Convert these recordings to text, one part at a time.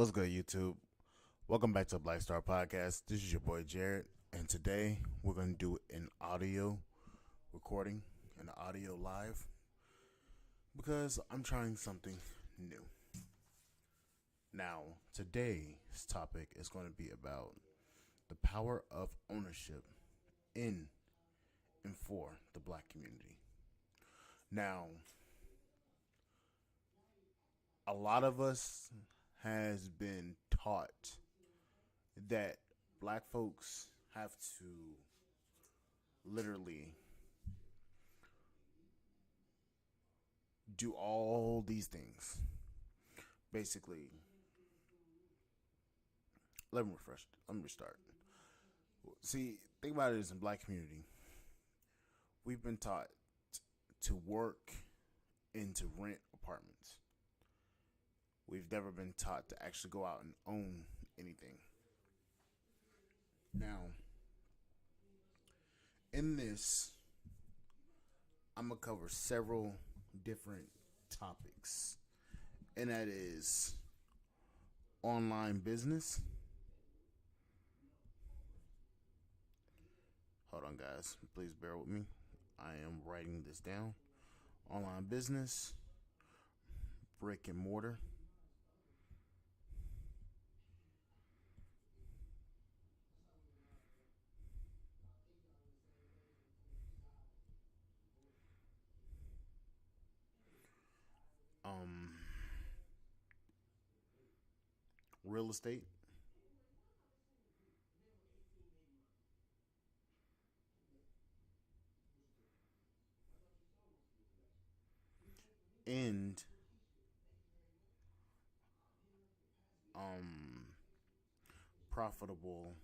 What's good, YouTube? Welcome back to Black Star Podcast. This is your boy Jared, and today we're going to do an audio recording, an audio live, because I'm trying something new. Now, today's topic is going to be about the power of ownership in and for the black community. Now, a lot of us has been taught that black folks have to literally do all these things. Basically, let me refresh. Let me restart. See, think about it as in black community. We've been taught to work and to rent apartments. We've never been taught to actually go out and own anything. Now, in this, I'm going to cover several different topics, and that is online business. Hold on, guys. Please bear with me. I am writing this down. Online business, brick and mortar, um, real estate, and um, profitable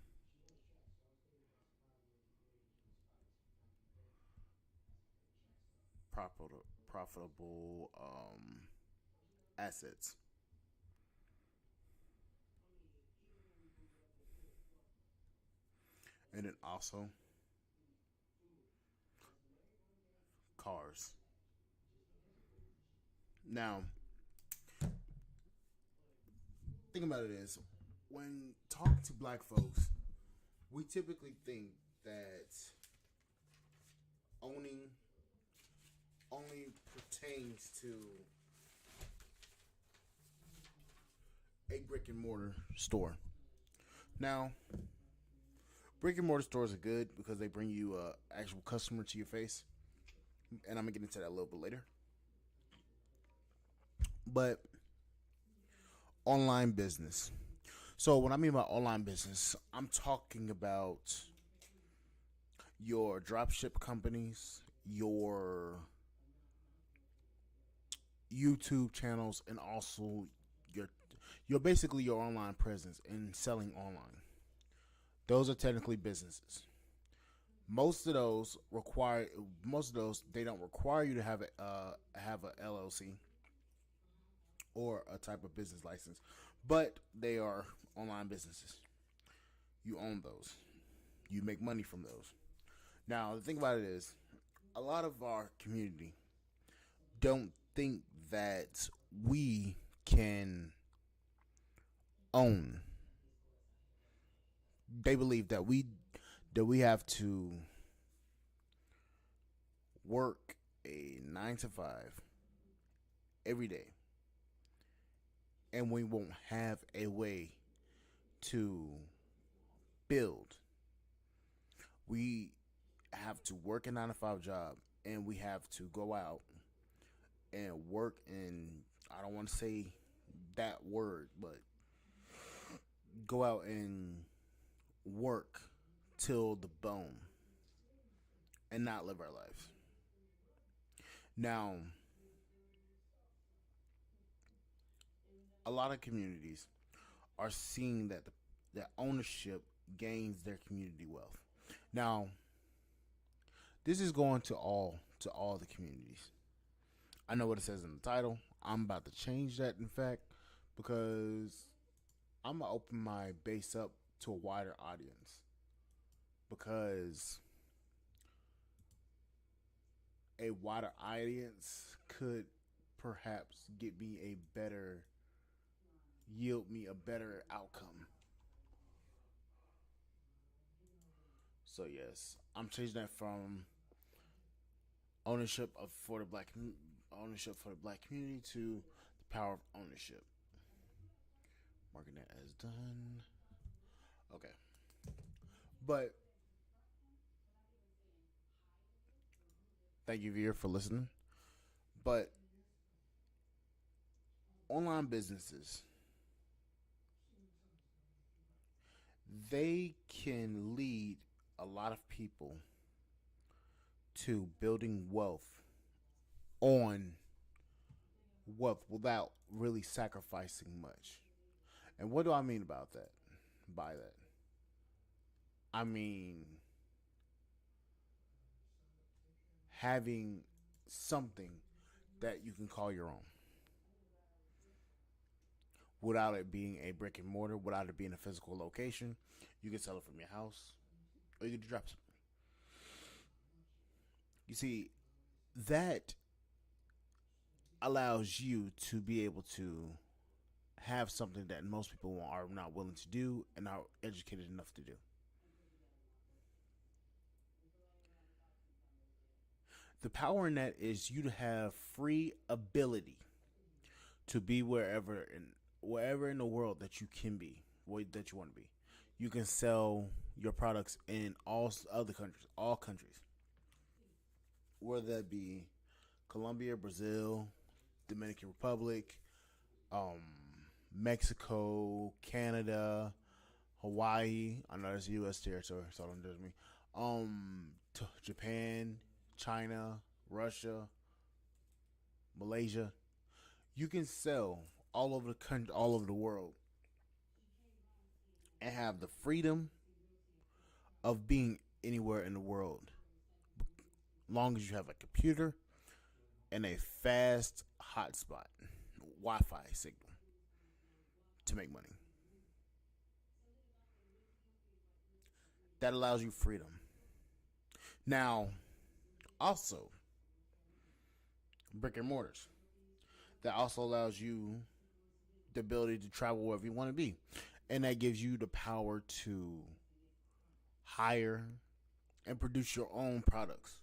profitable assets. And then also cars. Now, think about it is when talking to black folks, we typically think that owning only pertains to a brick and mortar store. Now, brick and mortar stores are good because they bring you a actual customer to your face, and I'm gonna get into that a little bit later. But online business. So what I mean by online business, I'm talking about your dropship companies, your YouTube channels, and also your basically your online presence and selling online. Those are technically businesses. Most of those they don't require you to have a LLC or a type of business license, but they are online businesses. You own those. You make money from those. Now, the thing about it is, a lot of our community don't think that we can own. They believe that we have to work a 9 to 5 every day, and we won't have a way to build. We have to work a 9 to 5 job, and we have to go out and work. And I don't want to say that word, but go out and work till the bone and not live our lives. Now, a lot of communities are seeing that ownership gains their community wealth. Now, this is going to all the communities. I know what it says in the title. I'm about to change that, in fact, because I'm gonna open my base up to a wider audience. Because a wider audience could perhaps get me a better yield me a better outcome. So yes, I'm changing that from ownership of for the black ownership for the black community to the power of ownership. Marking that as done. Okay, but thank you, viewer, for listening. But online businesses, they can lead a lot of people to building on wealth without really sacrificing much. And what do I mean about that? By that, I mean having something that you can call your own without it being a brick and mortar, without it being a physical location. You can sell it from your house or you can drop something. You see, that allows you to be able to have something that most people are not willing to do and are educated enough to do. The power in that is you to have free ability to be wherever in the world that you can be, that you want to be. You can sell your products in all countries, whether that be Colombia, Brazil, Dominican Republic, um, Mexico, Canada, Hawaii. I know that's U.S. territory, so don't judge me. Japan, China, Russia, Malaysia. You can sell all over the country, all over the world, and have the freedom of being anywhere in the world, long as you have a computer and a fast hotspot, Wi-Fi signal to make money. That allows you freedom. Now, also, brick and mortars. That also allows you the ability to travel wherever you want to be. And that gives you the power to hire and produce your own products.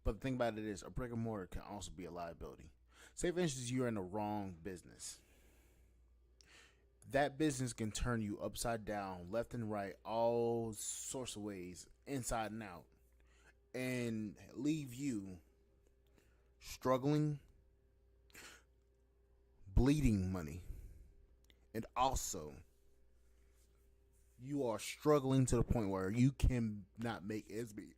But the thing about it is, a brick and mortar can also be a liability. Say, for instance, you're in the wrong business. That business can turn you upside down, left and right, all sorts of ways, inside and out, and leave you struggling, bleeding money, and also you are struggling to the point where you cannot make ends meet.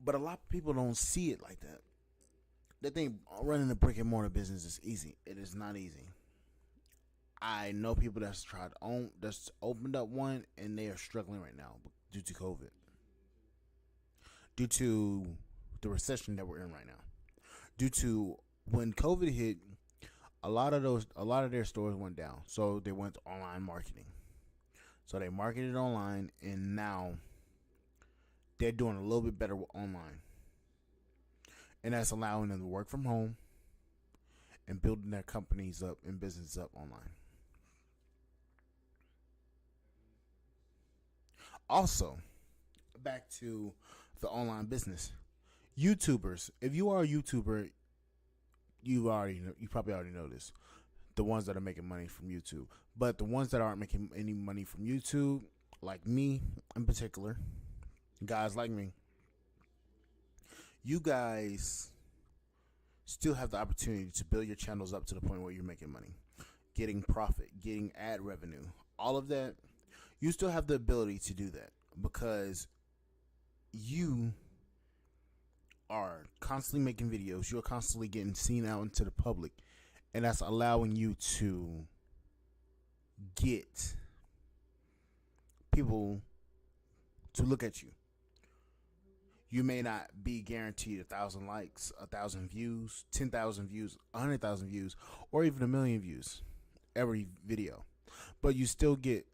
But a lot of people don't see it like that. They think running a brick and mortar business is easy. It is not easy. I know people that's opened up one and they are struggling right now due to COVID, due to the recession that we're in right now, due to when COVID hit, a lot of their stores went down, so they went to online marketing. So they marketed online, and now they're doing a little bit better with online, and that's allowing them to work from home and building their companies up and business up online. Also, back to the online business. YouTubers, if you are a YouTuber, you probably already know this. The ones that are making money from YouTube, but the ones that aren't making any money from YouTube, like me in particular, guys like me, you guys still have the opportunity to build your channels up to the point where you're making money, getting profit, getting ad revenue, all of that. You still have the ability to do that because you are constantly making videos. You're constantly getting seen out into the public, and that's allowing you to get people to look at you. You may not be guaranteed 1,000 likes, 1,000 views, 10,000 views, 100,000 views, or even 1,000,000 views every video, but you still get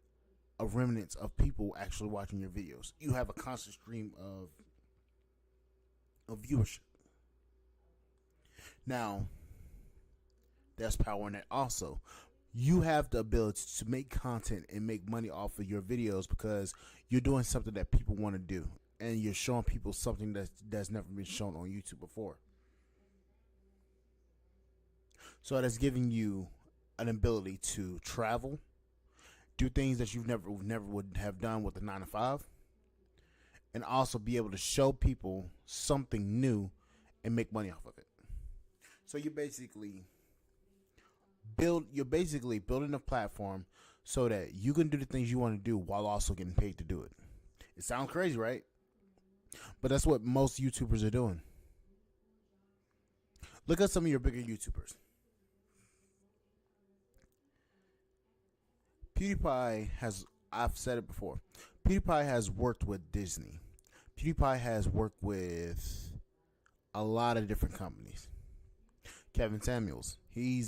a remnant of people actually watching your videos. You have a constant stream of of viewership. Now, there's power in that also. You have the ability to make content and make money off of your videos because you're doing something that people want to do, and you're showing people something that's never been shown on YouTube before. So that's giving you an ability to travel, do things that you've never would have done with a 9 to 5, and also be able to show people something new and make money off of it. So you're basically building a platform so that you can do the things you want to do while also getting paid to do it. It sounds crazy, right? But that's what most YouTubers are doing. Look at some of your bigger YouTubers. PewDiePie has, I've said it before, PewDiePie has worked with Disney. PewDiePie has worked with a lot of different companies. Kevin Samuels, he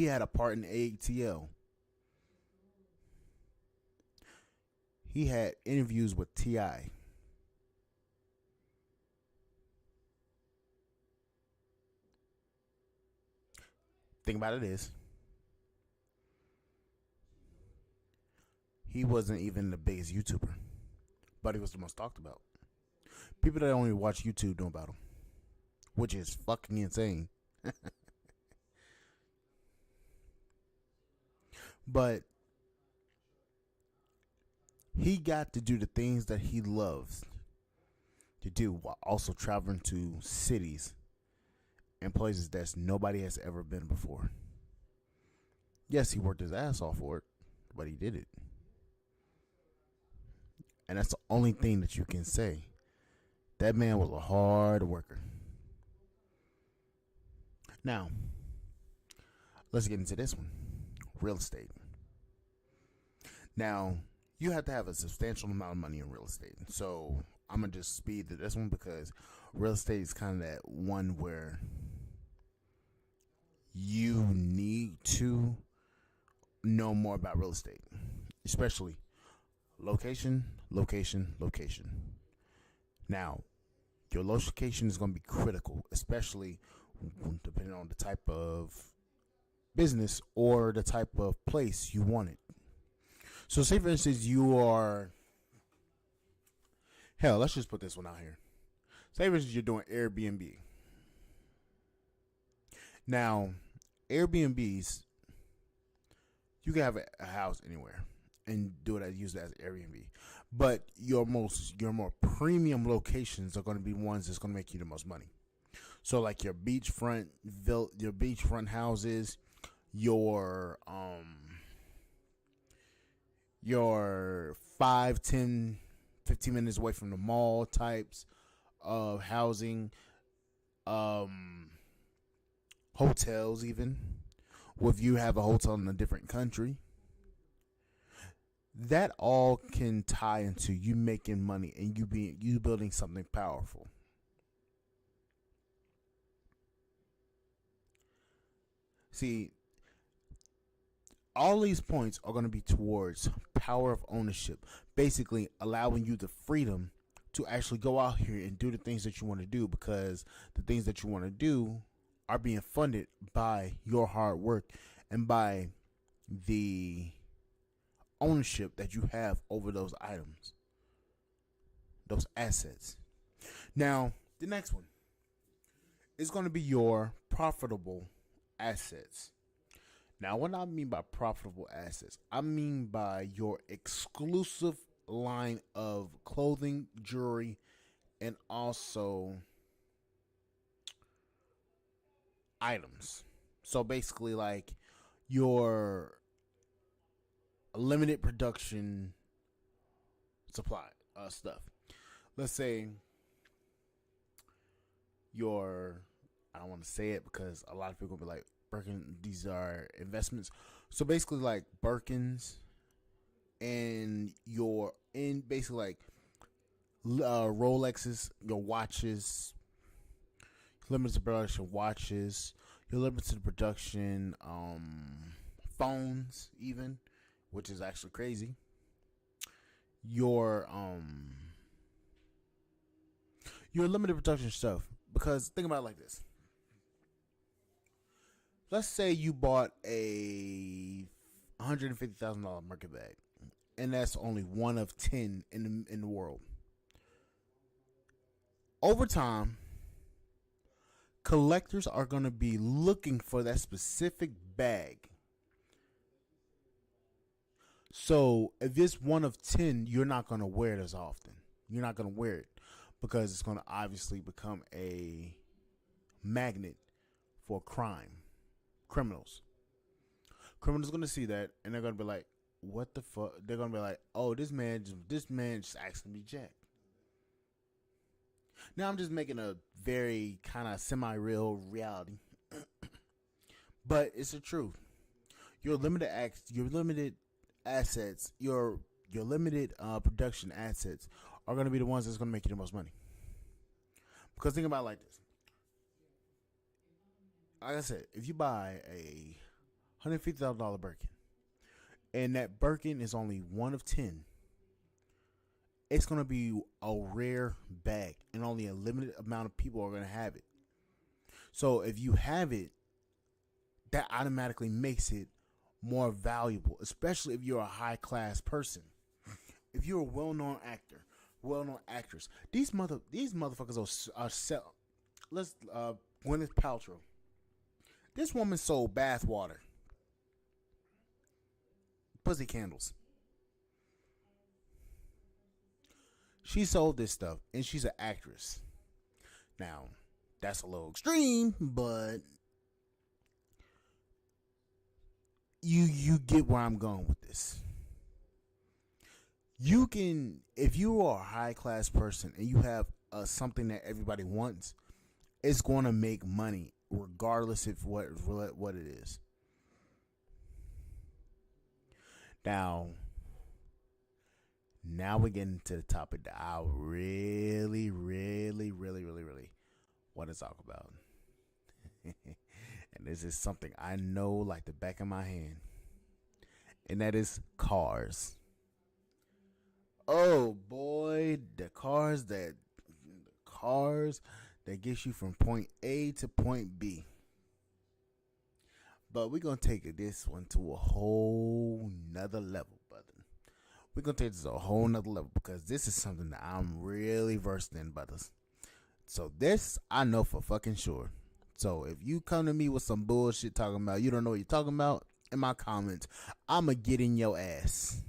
had a part in ATL. He had interviews with T.I. Thing about it is, he wasn't even the biggest YouTuber, but he was the most talked about. People that only watch YouTube know about him, which is fucking insane. But he got to do the things that he loves to do while also traveling to cities and places that nobody has ever been before. Yes, he worked his ass off for it, but he did it. And that's the only thing that you can say. That man was a hard worker. Now, let's get into this one. Real estate. Now, you have to have a substantial amount of money in real estate. So, I'm going to just speed through this one because real estate is kind of that one where you need to know more about real estate, especially location, location, location. Now, your location is going to be critical, especially depending on the type of business or the type of place you want it. So say for instance you are, hell, let's just put this one out here. Say for instance you're doing Airbnb. Now, Airbnbs, you can have a house anywhere and use it as Airbnb. But your more premium locations are going to be ones that's going to make you the most money. So like your beachfront houses, your 5, 10, 15 minutes away from the mall types of housing, hotels even, if you have a hotel in a different country. That all can tie into you making money and you building something powerful. See, all these points are going to be towards power of ownership, basically allowing you the freedom to actually go out here and do the things that you want to do, because the things that you want to do are being funded by your hard work and by the ownership that you have over those items, those assets. Now, the next one is going to be your profitable assets. Now, what I mean by profitable assets, I mean by your exclusive line of clothing, jewelry, and also items. So basically, like your limited production supply stuff. Let's say I don't want to say it because a lot of people will be like, Birkin, these are investments. So basically like Birkins and basically like Rolexes, your watches, limited production watches, your limited production phones even, which is actually crazy. Your your limited production stuff. Because think about it like this. Let's say you bought a $150,000 market bag, and that's only one of 10 in the world. Over time, collectors are going to be looking for that specific bag. So if it's one of 10, you're not going to wear it as often. You're not going to wear it because it's going to obviously become a magnet for criminals. Criminals are going to see that and they're going to be like, what the fuck? They're going to be like, oh, this man just asking me jack. Now I'm just making a very kind of semi-real reality. But it's the truth. Your limited assets, your limited production assets are going to be the ones that's going to make you the most money. Because think about it like this. Like I said, if you buy a $150,000 Birkin, and that Birkin is only one of 10, it's going to be a rare bag, and only a limited amount of people are going to have it. So if you have it, that automatically makes it more valuable, especially if you're a high-class person. If you're a well-known actor, well-known actress, these motherfuckers are sell. Let's Gwyneth Paltrow. This woman sold bath water, pussy candles. She sold this stuff, and she's an actress. Now, that's a little extreme, but you get where I'm going with this. You can, if you are a high class person and you have something that everybody wants, it's going to make money regardless of what it is. Now we're getting to the topic that I really want to talk about. And this is something I know like the back of my hand. And that is cars. Oh boy, the cars that get you from point A to point B. But we're going to take this one to a whole nother level, brother. We're going to take this to a whole nother level because this is something that I'm really versed in, brothers. So this I know for fucking sure. So if you come to me with some bullshit talking about you don't know what you're talking about, in my comments, I'ma get in your ass.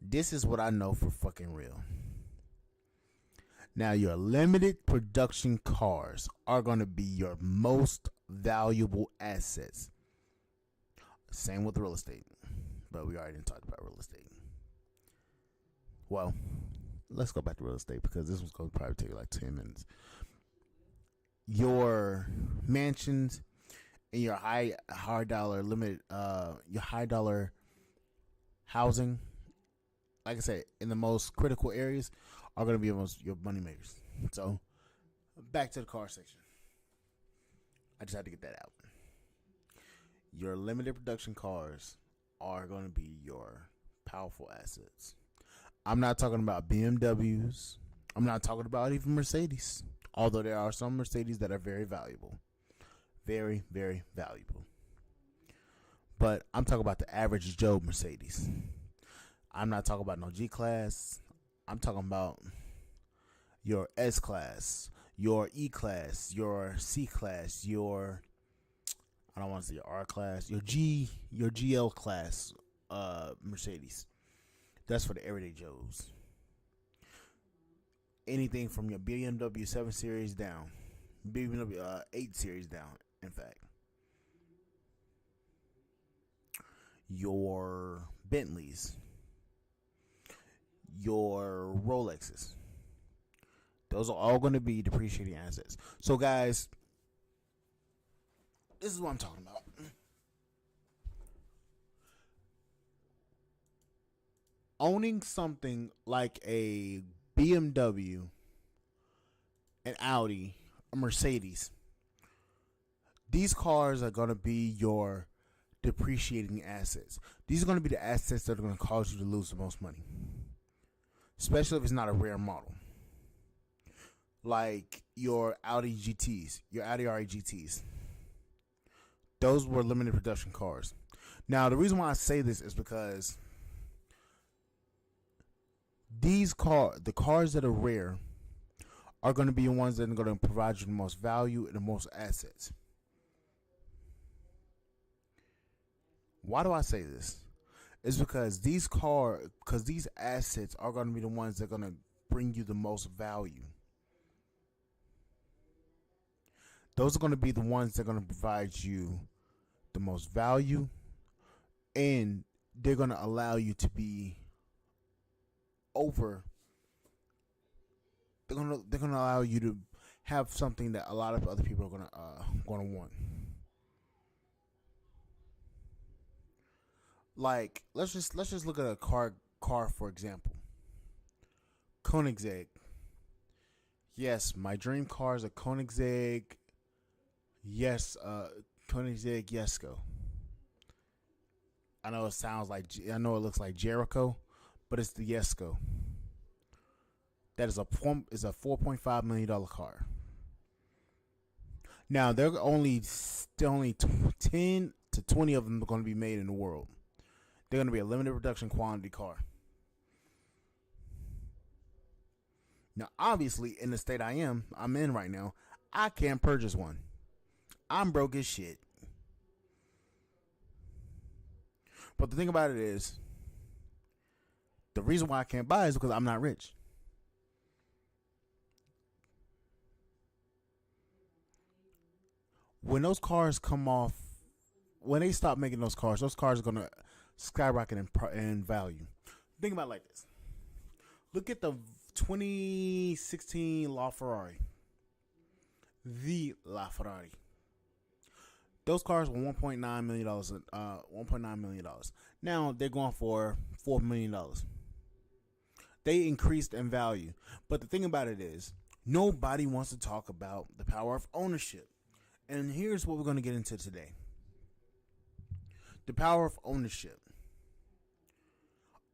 This is what I know for fucking real. Now, your limited production cars are going to be your most valuable assets. Same with real estate. But we already talked about real estate. Well, let's go back to real estate because this one's going to probably take like 10 minutes. Your mansions and your high dollar limited, your high dollar housing, like I said, in the most critical areas, are going to be your money makers. So, back to the car section. I just had to get that out. Your limited production cars are going to be your powerful assets. I'm not talking about BMWs. I'm not talking about even Mercedes. Although there are some Mercedes that are very valuable. Very, very valuable. But I'm talking about the average Joe Mercedes. I'm not talking about no G-Class. I'm talking about your S-Class, your E-Class, your C-Class, your, I don't want to say your R-Class, your GL class Mercedes. That's for the everyday Joes. Anything from your BMW 7 Series down. BMW 8 Series down, in fact. Your Bentleys. Your Rolexes. Those are all going to be depreciating assets. So, guys, this is what I'm talking about. Owning something like a BMW, an Audi, a Mercedes, these cars are going to be your depreciating assets. These are going to be the assets that are going to cause you to lose the most money. Especially if it's not a rare model. like your Audi GTs, your Audi RA GTs. Those were limited production cars. Now, the reason why I say this is because the cars that are rare, are going to be the ones that are going to provide you the most value and the most assets. Why do I say this? It's because these assets are going to be the ones that are going to bring you the most value. Those are going to be the ones that are going to provide you the most value, and they're going to allow you to be over. They're gonna allow you to have something that a lot of other people are gonna want. Like let's just look at a car for example. Koenigsegg. Yes, my dream car is a Koenigsegg. Yes, Koenigsegg Jesko. I know it looks like Jericho, but it's the Jesko. That is a $4.5 million car. Now there are only 10 to 20 of them are going to be made in the world. They're going to be a limited production quantity car. Now, obviously, in the state I'm in right now, I can't purchase one. I'm broke as shit. But the thing about it is, the reason why I can't buy is because I'm not rich. When those cars come off, when they stop making those cars are going to skyrocket in value. Think about it like this. Look at the 2016 LaFerrari. The LaFerrari. Those cars were $1.9 million. $1.9 million. Now they're going for $4 million. They increased in value. But the thing about it is, nobody wants to talk about the power of ownership. And here's what we're going to get into today. The power of ownership.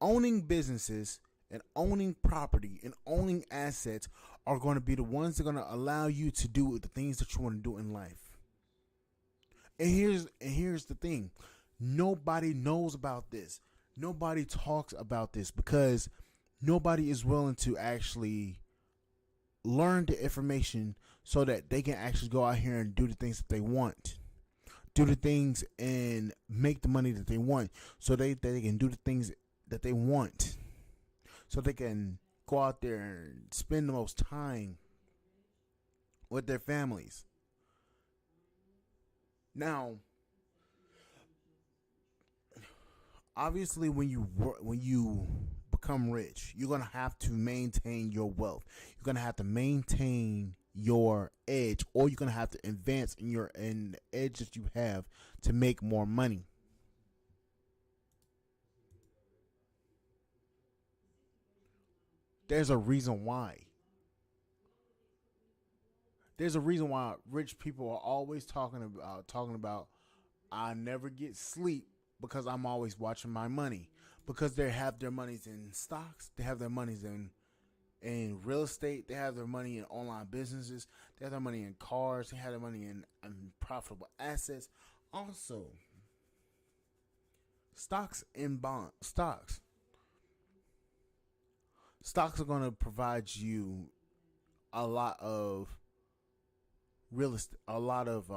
Owning businesses and owning property and owning assets are going to be the ones that are going to allow you to do the things that you want to do in life. And here's the thing. Nobody knows about this. Nobody talks about this because nobody is willing to actually learn the information so that they can actually go out here and do the things that they want. Do the things and make the money that they want so they can do the things that they want. So they can go out there and spend the most time with their families. Now, obviously when you become rich, you're going to have to maintain your wealth. You're going to have to maintain your edge, or you're going to have to advance in the edge that you have to make more money. There's a reason why. There's a reason why rich people are always talking about I never get sleep because I'm always watching my money. Because they have their monies in stocks, they have their monies in real estate, they have their money in online businesses, they have their money in cars, they have their money in profitable assets. Also, stocks and bond stocks. Stocks are going to provide you a lot of real estate, a lot of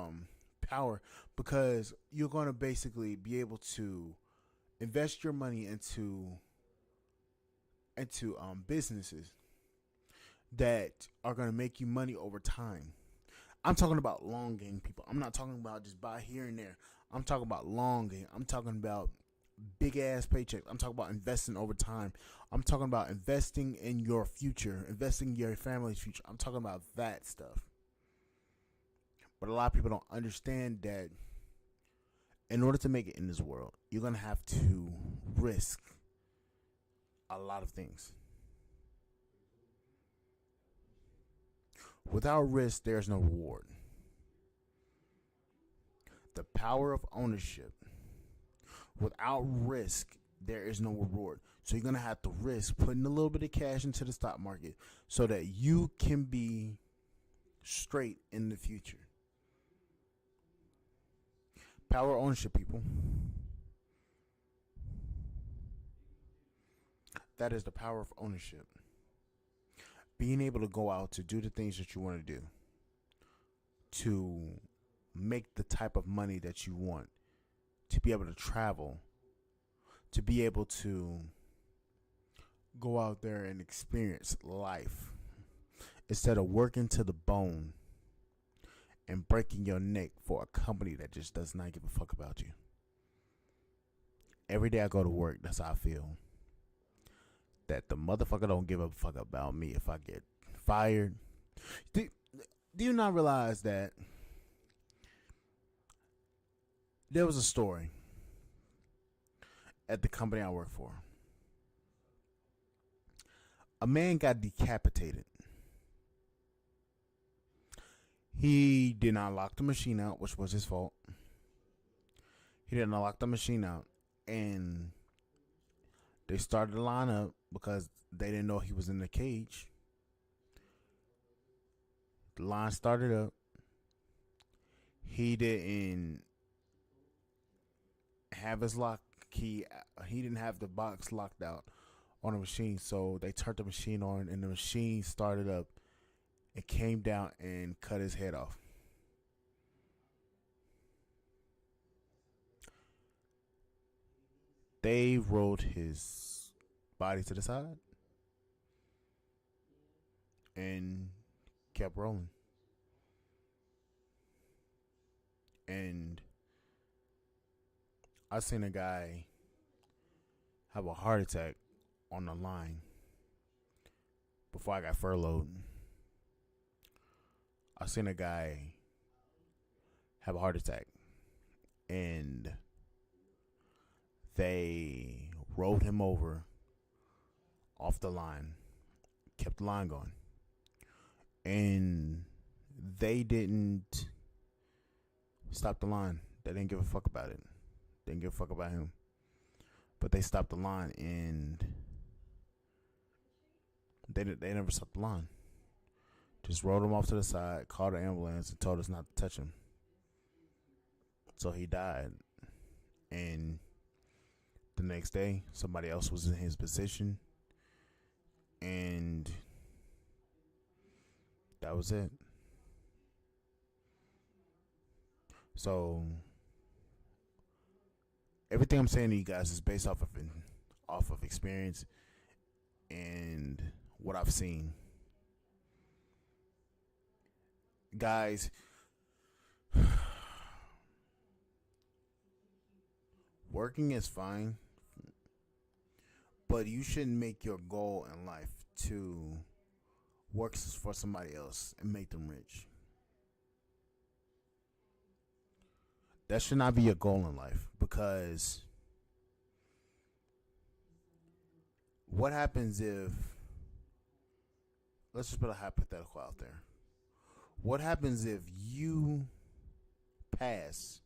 power, because you're going to basically be able to invest your money into businesses that are going to make you money over time. I'm talking about long game people. I'm not talking about just buy here and there. I'm talking about long game. I'm talking about big ass paychecks. I'm talking about investing over time. I'm talking about investing in your future, investing in your family's future. I'm talking about that stuff. But a lot of people don't understand that in order to make it in this world, you're going to have to risk a lot of things. Without risk, there's no reward. The power of ownership. Without risk, there is no reward. So you're going to have to risk putting a little bit of cash into the stock market so that you can be straight in the future. Power ownership, people. That is the power of ownership. Being able to go out to do the things that you want to do, to make the type of money that you want, to be able to travel, to be able to go out there and experience life instead of working to the bone and breaking your neck for a company that just does not give a fuck about you. Every day I go to work, that's how I feel. That the motherfucker don't give a fuck about me if I get fired. Do you not realize that there was a story at the company I work for? A man got decapitated. He did not lock the machine out, which was his fault. He didn't lock the machine out, and they started to line up because they didn't know he was in the cage. The line started up. He didn't have his lock key. He didn't have the box locked out on the machine, so they turned the machine on, and the machine started up. It came down and cut his head off. They rolled his body to the side and kept rolling. And I seen a guy have a heart attack on the line before I got furloughed. I seen a guy have a heart attack, and they rolled him over off the line, kept the line going, and they didn't stop the line. They didn't give a fuck about it. They didn't give a fuck about him. But they stopped the line, and they never stopped the line. Just rolled him off to the side, called the ambulance, and told us not to touch him. So he died. And the next day, somebody else was in his position, and that was it. So everything I'm saying to you guys is based off of experience and what I've seen. Guys, working is fine, but you shouldn't make your goal in life to work for somebody else and make them rich. That should not be your goal in life, because what happens if, let's just put a hypothetical out there. What happens if you pass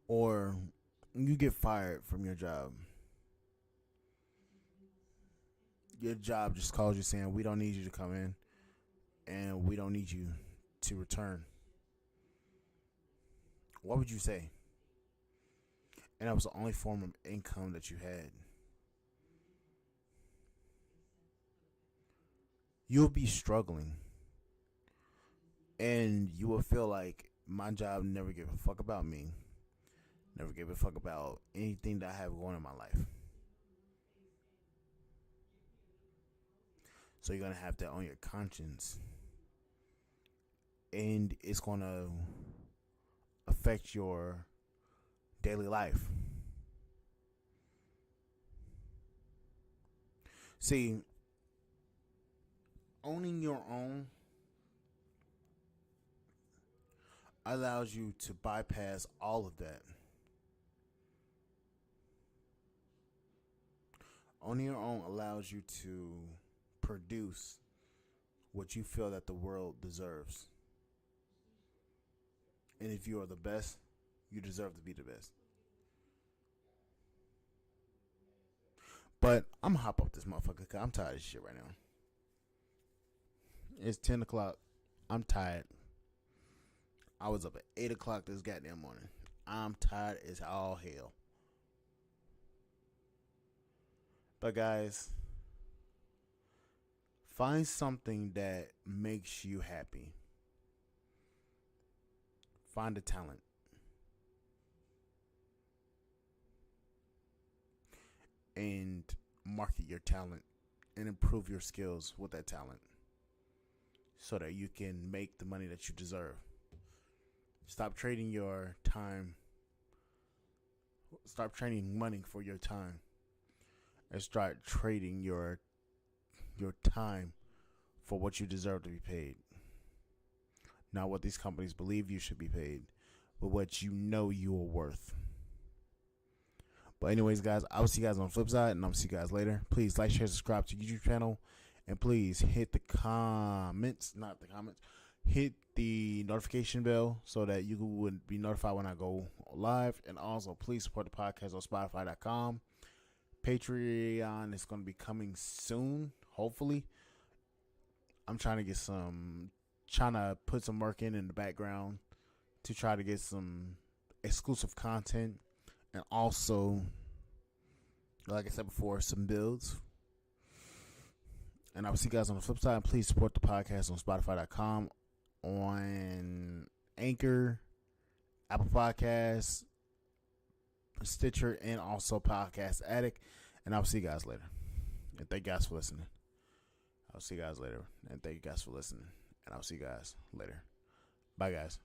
or you get fired from your job? Your job just calls you saying, we don't need you to come in and we don't need you to return. What would you say? And that was the only form of income that you had. You'll be struggling. And you will feel like, my job never gave a fuck about me. Never gave a fuck about anything that I have going in my life. So you're going to have that on your conscience. And it's going to affect your daily life. See, owning your own allows you to bypass all of that. Owning your own allows you to produce what you feel that the world deserves. And if you are the best, you deserve to be the best. But I'm gonna hop up this motherfucker because I'm tired of this shit right now. It's 10 o'clock. I'm tired. I was up at 8 o'clock this goddamn morning. I'm tired as all hell. But guys, find something that makes you happy. Find a talent. And market your talent and improve your skills with that talent so that you can make the money that you deserve. Stop trading your time. Stop trading money for your time. And start trading your time for what you deserve to be paid. Not what these companies believe you should be paid, but what you know you are worth. But anyways, guys, I will see you guys on the flip side, and I'll see you guys later. Please like, share, subscribe to the YouTube channel, and please hit the comments, not the comments, hit the notification bell so that you would be notified when I go live. And also, please support the podcast on Spotify.com. Patreon is going to be coming soon, hopefully. I'm trying to put some work in the background to try to get some exclusive content. And also, like I said before, some builds. And I will see you guys on the flip side. Please support the podcast on Spotify.com, on Anchor, Apple Podcasts, Stitcher, and also Podcast Addict. And I'll see you guys later. And thank you guys for listening. I'll see you guys later. And thank you guys for listening. And I'll see you guys later. Bye, guys.